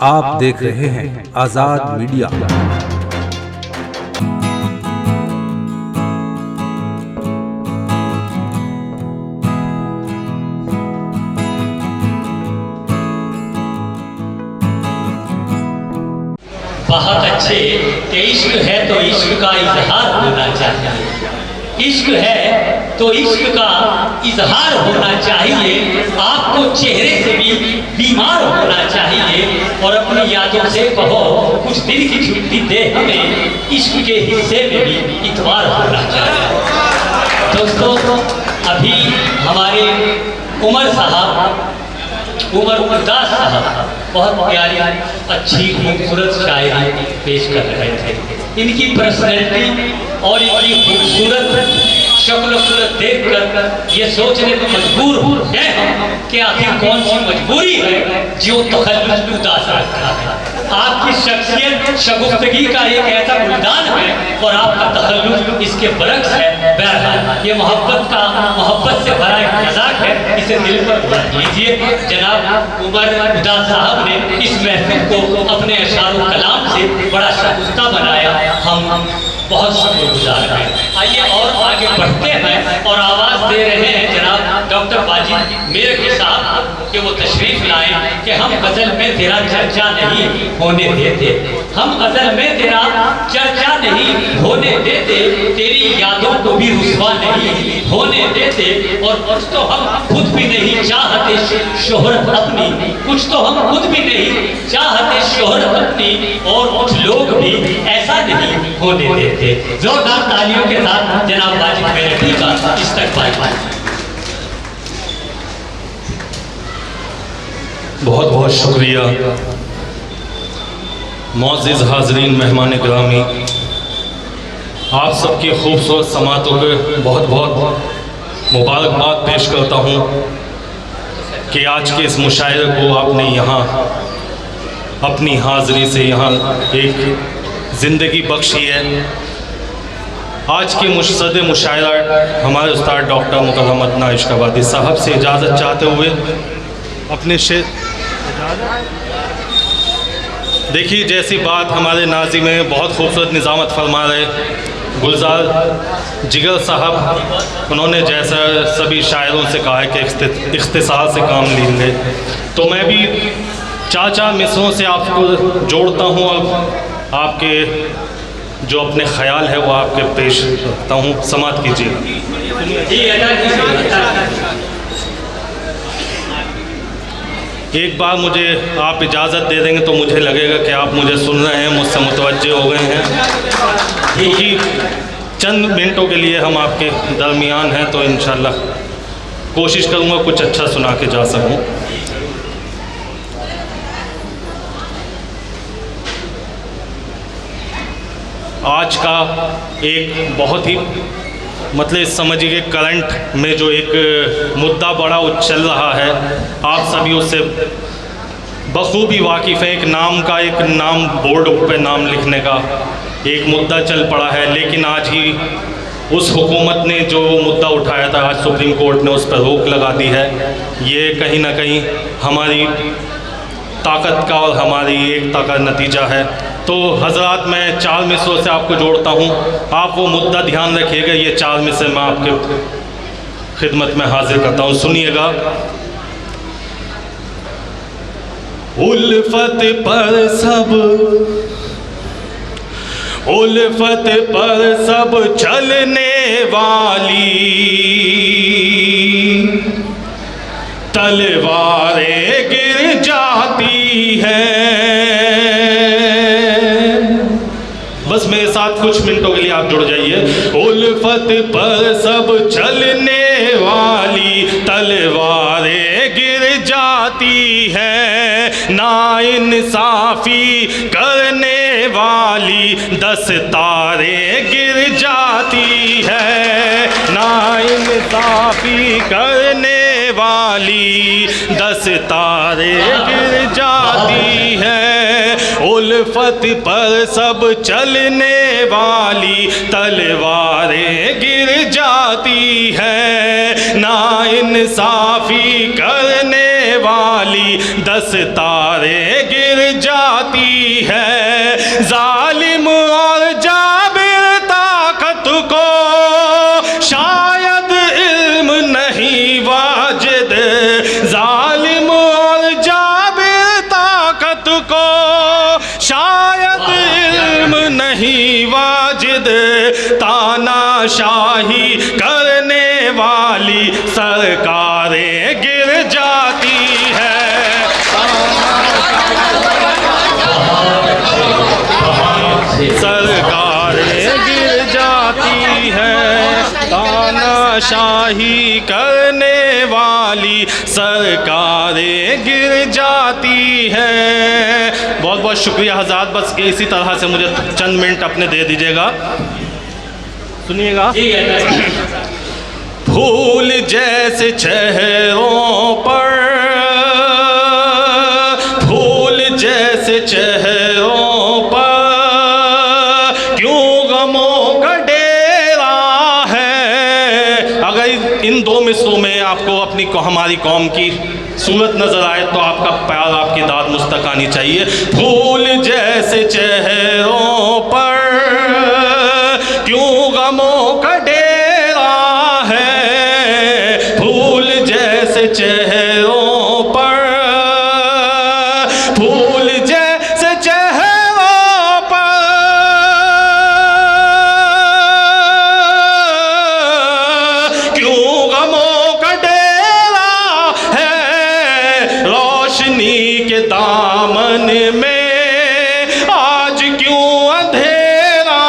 आप देख रहे हैं आजाद मीडिया। बहुत अच्छे कि इश्क है तो इश्क का इजहार होना चाहिए, इश्क है तो इश्क का इजहार होना चाहिए। आपको चेहरे से भी बीमार होना चाहिए और अपनी यादों से कहो कुछ दिन की छुट्टी दे हमें, इश्क के हिस्से में भी इतवार होना चाहिए। दोस्तों, अभी हमारे उमर साहब, उमर उदास साहब बहुत प्यारी अच्छी खूबसूरत शायरी पेश कर रहे थे। इनकी पर्सनैलिटी और इनकी खूबसूरत शक्ल सूरत देखकर ये सोचने को मजबूर हैं हम कि आखिर कौन सी मजबूरी है जो तखल्लुस उदास रखा है। आपकी शख्सियत शगुफ्तगी का एक ऐसा बुलदान है और आपका तखल्लुस इसके बरक्स है। बहरहाल ये मोहब्बत से भरा एक मजाक है, इसे दिल पर उतार लीजिए। जनाब उमर उदास साहब ने इस महफिल को अपने अशारो कलाम से बड़ा शगुफ्ता बनाया, हम बहुत शुक्रगुजार हैं। आइए और आगे बढ़ते हैं और आवाज़ दे रहे हैं जनाब डॉक्टर बाजी मेरे साहब कि वो तशरीफ लाएं कि हम गज़ल में तेरा चर्चा नहीं होने देते, हम गज़ल में तेरा चर्चा नहीं होने देते, तेरी यादों को भी रुसवा नहीं होने देते। और कुछ तो हम खुद भी नहीं चाहते शोहरत अपनी, कुछ तो हम खुद भी नहीं चाहते शोहरत अपनी, और कुछ लोग भी ऐसा नहीं होने देते। जोरदार तालियों के साथ जनाब वाजिद मेरठी का इस्तकबाल। बहुत बहुत शुक्रिया। मौज़िज़ हाज़रीन, मेहमान गिरामी, आप सबकी खूबसूरत समातों के बहुत बहुत मुबारकबाद पेश करता हूँ कि आज के इस मुशायरे को आपने यहाँ अपनी हाज़री से यहाँ एक ज़िंदगी बख्शी है। आज के मुशद्दे मुशायरा हमारे उस्ताद डॉक्टर मुकर्रम अदनान इश्क़ाबादी साहब से इजाज़त चाहते हुए अपने शेर देखिए, जैसी बात हमारे नाज़िम में बहुत खूबसूरत निज़ामत फरमा रहे गुलजार जिगर साहब, उन्होंने जैसा सभी शायरों से कहा है कि इख्तिसार से काम लेंगे, तो मैं भी चार मिसरों से आपको जोड़ता हूँ और आपके जो अपने ख्याल है वो आपके पेश करता हूँ। समात कीजिए। एक बार मुझे आप इजाज़त दे देंगे तो मुझे लगेगा कि आप मुझे सुन रहे हैं, मुझसे मुतवज्जे हो गए हैं, क्योंकि चंद मिनटों के लिए हम आपके दरमियान हैं, तो इंशाल्लाह कोशिश करूँगा कुछ अच्छा सुना के जा सकूँ। आज का एक बहुत ही मतलब समझिए करंट में जो एक मुद्दा बड़ा उछल रहा है, आप सभी उससे बखूबी वाकिफ़ है। एक नाम बोर्ड पे नाम लिखने का एक मुद्दा चल पड़ा है, लेकिन आज ही उस हुकूमत ने जो मुद्दा उठाया था, आज सुप्रीम कोर्ट ने उस पर रोक लगा दी है। ये कहीं ना कहीं हमारी ताकत का और हमारी एकता का नतीजा है। तो हज़रात, मैं 4 मिसरों से आपको जोड़ता हूँ, आप वो मुद्दा ध्यान रखिएगा। ये 4 मिसरे मैं आपके खिदमत में हाजिर करता हूँ, सुनिएगा। उल्फत पर सब चलने वाली तलवारें गिर जाती हैं। बस मेरे साथ कुछ मिनटों के लिए आप जुड़ जाइए। उल्फत पर सब चलने वाली तलवारें गिर जाती है, नाइंसाफी करने वाली दस्तारें गिर जाती है, नाइंसाफी करने वाली दस्तारें गिर जाती है। उल्फत पर सब चलने वाली तलवारें गिर जाती है, नाइंसाफी करने वाली शाही 10 तारे गिर जाती है। जालिम और जाबिर ताकत को शायद इल्म नहीं वाजिद, जालिम और जाबिर ताकत को शायद इल्म नहीं वाजिद, तानाशाही करने वाली सरकारें गिर जाती है। सरकारें गिर जाती है, तानाशाही करने वाली सरकारें गिर जाती है। बहुत बहुत शुक्रिया हज़रात, बस इसी तरह से मुझे चंद मिनट अपने दे दीजिएगा, सुनिएगा। फूल जैसे चेहरों पर, फूल जैसे चेहरों पर क्यों गमों का डेरा है। अगर इन दो मिसरों में आपको अपनी हमारी कौम की सूरत नजर आए तो आपका प्यार, आपकी दाद मुस्तक आनी चाहिए। फूल जैसे चेहरों पर क्यों गमों का डेरा है, फूल जैसे चेहरों पर, फूल जैसे चेहरों पर क्यों गमों का डेरा है। रोशनी के दामन में आज क्यों अंधेरा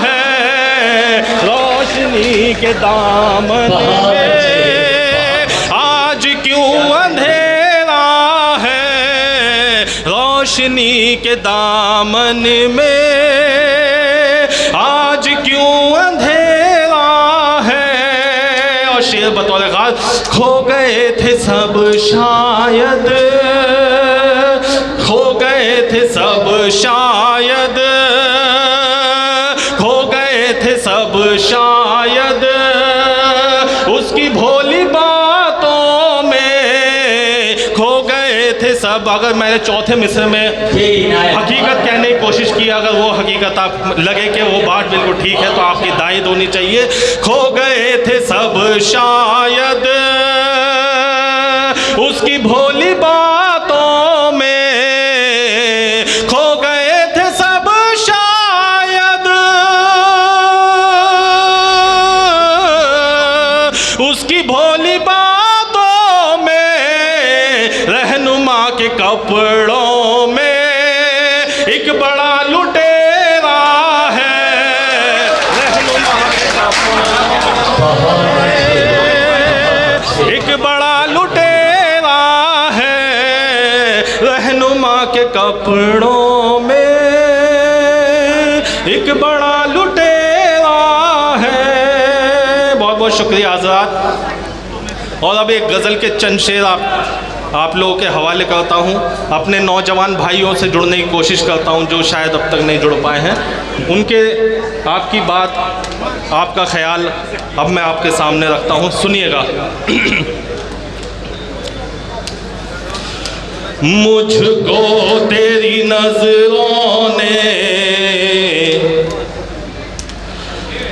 है, रोशनी के दामन में आज क्यों अंधेरा है, रोशनी के दामन में आज क्यों अंधेरा है। और शेर बतौर खास, खो गए थे सब शायद, खो गए थे सब शायद, खो गए थे सब शायद उसकी भोली बातों में, खो गए थे सब। अगर मैंने चौथे मिसरे में हकीकत कहने की कोशिश की, अगर वो हकीकत आप लगे कि वो बात बिल्कुल ठीक है तो आपकी दायद होनी चाहिए। खो गए थे सब शायद उसकी भोली बातों में, खो गए थे सब शायद उसकी भोली बातों में, रहनुमा के कपड़ों में एक बड़ा लुटेरा है, रहनुमा के कपड़ों में एक बड़ा लुटेरा है, रहनुमा के कपड़ों में एक बड़ा लुटेरा है। बहुत बहुत शुक्रिया हज़रात। और अब एक गज़ल के चंद शेर आप लोगों के हवाले करता हूँ। अपने नौजवान भाइयों से जुड़ने की कोशिश करता हूँ जो शायद अब तक नहीं जुड़ पाए हैं। उनके आपकी बात, आपका ख्याल अब मैं आपके सामने रखता हूँ, सुनिएगा। मुझको तेरी नजरों ने,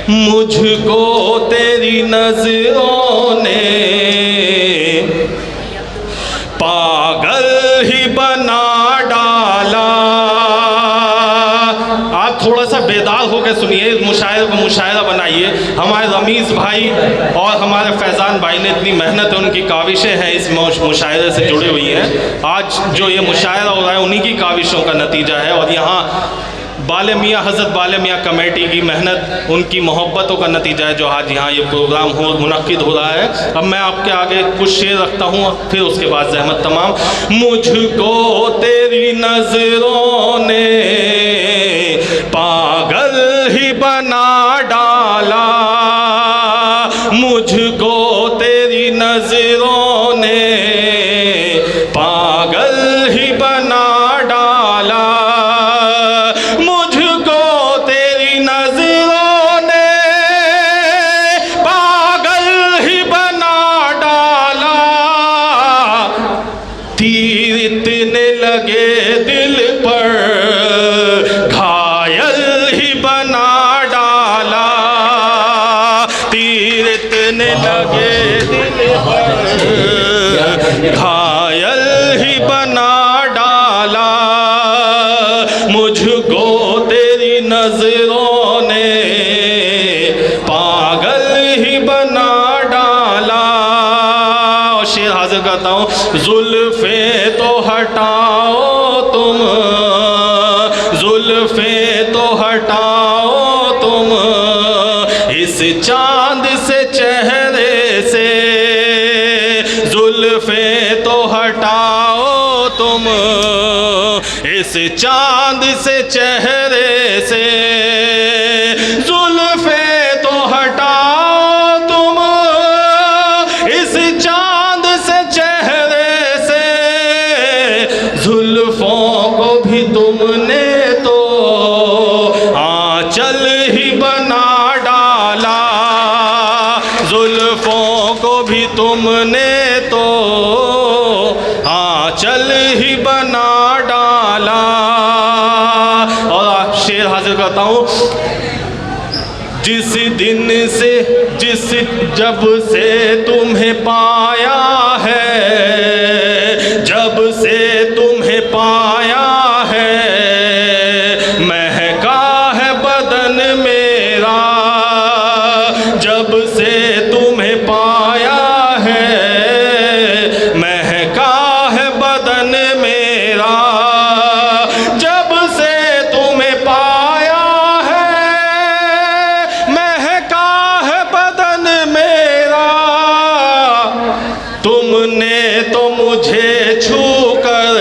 मुझको तेरी नजरों ने पागल ही बना डाला। आप थोड़ा सा बेदार होकर सुनिए, मुशायरे को मुशायरा बनाइए। हमारे रमीज़ भाई और हमारे फैज़ान भाई ने इतनी मेहनत है, उनकी काविशें हैं इस मुशायरे से जुड़ी हुई हैं। आज जो ये मुशायरा हो रहा है उन्हीं की काविशों का नतीजा है। और यहाँ बाले मियाँ, हज़रत बाले मियाँ कमेटी की मेहनत, उनकी मोहब्बतों का नतीजा है जो आज यहाँ ये प्रोग्राम मुनक्किद हो रहा है। अब मैं आपके आगे कुछ शेर रखता हूँ, फिर उसके बाद ज़हमत तमाम। मुझको तेरी नज़रों ने पागल ही बना डाला, मुझको तेरी नज़रों ने पागल ही बना डाला, मुझको तेरी नज़रों ने पागल ही बना डाला। तीर दिल पर, घायल ही बना डाला। तीर इतने लगे दिल पर, घायल ही बना डाला। मुझको तेरी नजरों ने पागल ही बना डाला। और शेर हाजिर करता हूँ, जुल्फे तो हटाओ तुम, जुल्फे तो हटाओ तुम, इस चांद से चेहरे से, जुल्फे तो हटाओ तुम, इस चांद से चेहरे से, जुल्फे तो हटाओ तुम, इस चांद से चेहरे से, जुल्फों को भी तुमने तो आंचल ही बना डाला। जुल्फों को भी तुमने तो आंचल ही बना डाला। और शेर हाजिर करता हूँ, जिस दिन से, जिस जब से तुम्हें पाया है, जब से तुम्हें पाया है, महका है बदन मेरा। जब से तुम्हें पाया है, महका है बदन मेरा। जब से तुम्हें पाया है, महका है बदन मेरा। तुमने तो मुझे छूकर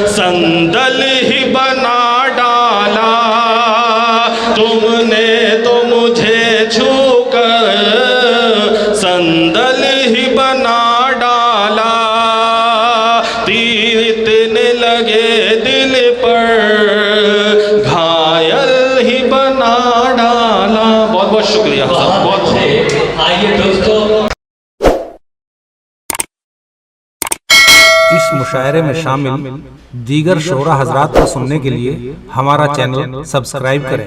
संदल ही बना डाला। तुमने तो मुझे छूकर संदल ही बना डाला। तीर इतने लगे दिल पर, घायल ही बना डाला। बहुत बहुत शुक्रिया, बहुत आइए दोस्तों, इस मुशायरे में शामिल दीगर शोरा हजरात को सुनने के लिए हमारा चैनल सब्सक्राइब करें।